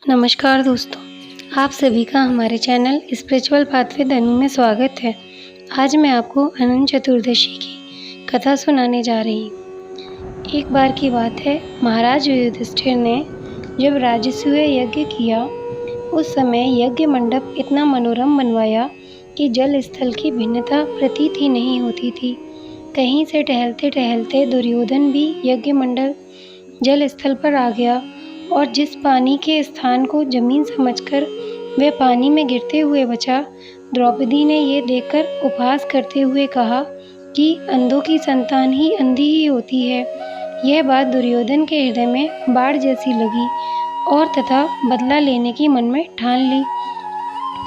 नमस्कार दोस्तों, आप सभी का हमारे चैनल स्पिरिचुअल पाथ विद अनु में स्वागत है। आज मैं आपको अनंत चतुर्दशी की कथा सुनाने जा रही हूँ। एक बार की बात है, महाराज युधिष्ठिर ने जब राजसूय यज्ञ किया, उस समय यज्ञ मंडप इतना मनोरम बनवाया कि जल स्थल की भिन्नता प्रतीत ही नहीं होती थी। कहीं से टहलते टहलते दुर्योधन भी यज्ञ मंडप जल स्थल पर आ गया और जिस पानी के स्थान को जमीन समझकर वह पानी में गिरते हुए बचा, द्रौपदी ने ये देखकर उपहास करते हुए कहा कि अंधों की संतान ही अंधी ही होती है। यह बात दुर्योधन के हृदय में बाढ़ जैसी लगी और तथा बदला लेने की मन में ठान ली।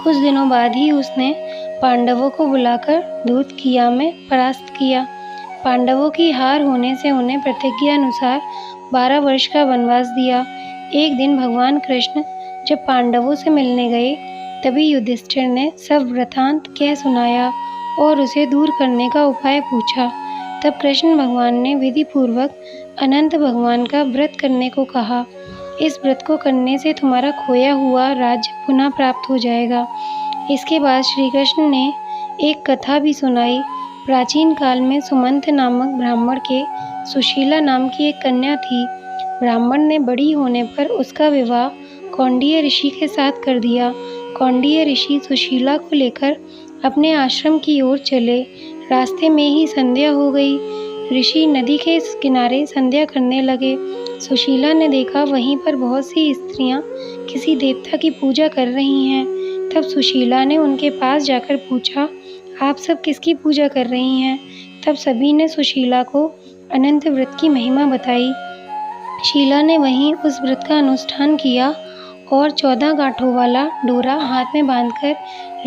कुछ दिनों बाद ही उसने पांडवों को बुलाकर धूतकिया में परास्त किया। पांडवों की हार होने से उन्हें प्रतिज्ञा अनुसार 12 वर्ष का वनवास दिया। एक दिन भगवान कृष्ण जब पांडवों से मिलने गए, तभी युधिष्ठिर ने सब वृतांत कह सुनाया और उसे दूर करने का उपाय पूछा। तब कृष्ण भगवान ने विधि पूर्वक अनंत भगवान का व्रत करने को कहा। इस व्रत को करने से तुम्हारा खोया हुआ राज्य पुनः प्राप्त हो जाएगा। इसके बाद श्री कृष्ण ने एक कथा भी सुनाई। प्राचीन काल में सुमंत नामक ब्राह्मण के सुशीला नाम की एक कन्या थी। ब्राह्मण ने बड़ी होने पर उसका विवाह कौंडिन्य ऋषि के साथ कर दिया। कौंडिन्य ऋषि सुशीला को लेकर अपने आश्रम की ओर चले। रास्ते में ही संध्या हो गई। ऋषि नदी के किनारे संध्या करने लगे। सुशीला ने देखा वहीं पर बहुत सी स्त्रियां किसी देवता की पूजा कर रही हैं। तब सुशीला ने उनके पास जाकर पूछा, आप सब किसकी पूजा कर रही हैं? तब सभी ने सुशीला को अनंत व्रत की महिमा बताई। शीला ने वहीं उस व्रत का अनुष्ठान किया और 14 गांठों वाला डोरा हाथ में बांधकर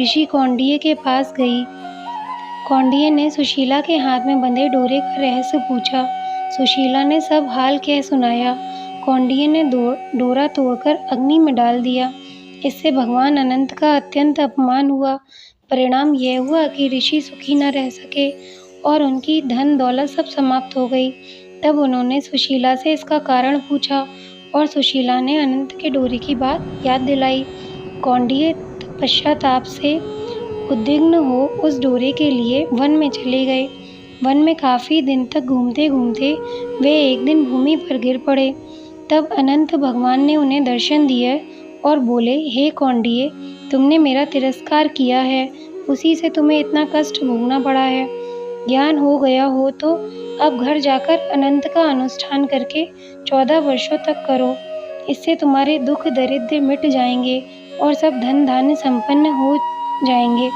ऋषि कौंडिन्य के पास गई। कौंडिन्य ने सुशीला के हाथ में बंधे डोरे का रहस्य पूछा। सुशीला ने सब हाल कह सुनाया। कौंडिन्य ने डोरा तोड़कर अग्नि में डाल दिया। इससे भगवान अनंत का अत्यंत अपमान हुआ। परिणाम यह हुआ कि ऋषि सुखी न रह सके और उनकी धन दौलत सब समाप्त हो गई। तब उन्होंने सुशीला से इसका कारण पूछा और सुशीला ने अनंत के डोरे की बात याद दिलाई। कौंडिन्य पश्चाताप से उद्विग्न हो उस डोरे के लिए वन में चले गए। वन में काफ़ी दिन तक घूमते घूमते वे एक दिन भूमि पर गिर पड़े। तब अनंत भगवान ने उन्हें दर्शन दिए और बोले, हे कौंडिन्य, तुमने मेरा तिरस्कार किया है, उसी से तुम्हें इतना कष्ट भोगना पड़ा है। ज्ञान हो गया हो तो अब घर जाकर अनंत का अनुष्ठान करके 14 वर्षों तक करो। इससे तुम्हारे दुख दरिद्र मिट जाएंगे और सब धन धान्य संपन्न हो जाएंगे।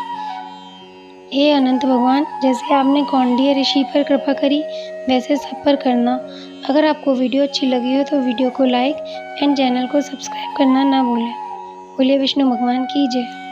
हे अनंत भगवान, जैसे आपने कौंडिन्य ऋषि पर कृपा करी, वैसे सब पर करना। अगर आपको वीडियो अच्छी लगी हो तो वीडियो को लाइक एंड चैनल को सब्सक्राइब करना ना भूलें। बोले विष्णु भगवान की जय।